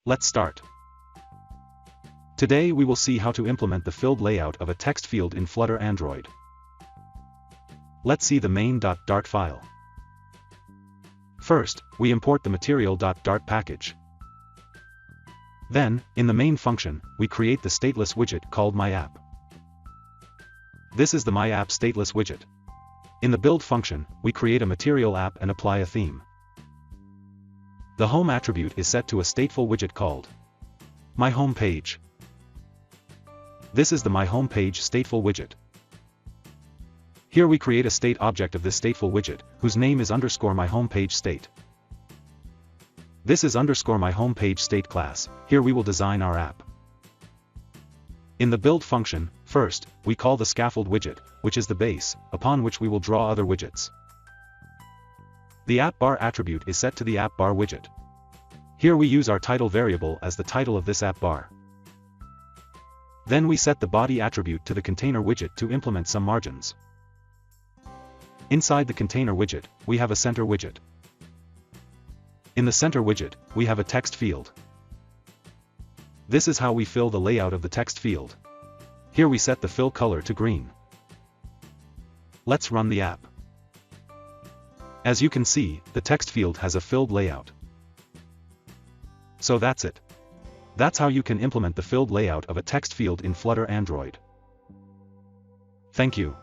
Let's start. Today we will see how to implement the filled layout of a text field in Flutter Android. Let's see the main.dart file. First, we import the material.dart package. Then, in the main function, we create the stateless widget called myApp. This is the myApp stateless widget. In the build function, we create a material app and apply a theme. The home attribute is set to a stateful widget called My Home Page. This is the My Home Page stateful widget. Here we create a state object of this stateful widget, whose name is _My Home Page State. This is _My Home Page State class. Here we will design our app. In the build function, first, we call the scaffold widget, which is the base, upon which we will draw other widgets. The app bar attribute is set to the app bar widget. Here we use our title variable as the title of this app bar. Then we set the body attribute to the container widget to implement some margins. Inside the container widget, we have a center widget. In the center widget, we have a text field. This is how we fill the layout of the text field. Here we set the fill color to green. Let's run the app. As you can see, the text field has a filled layout. So that's it. That's how you can implement the filled layout of a text field in Flutter Android. Thank you.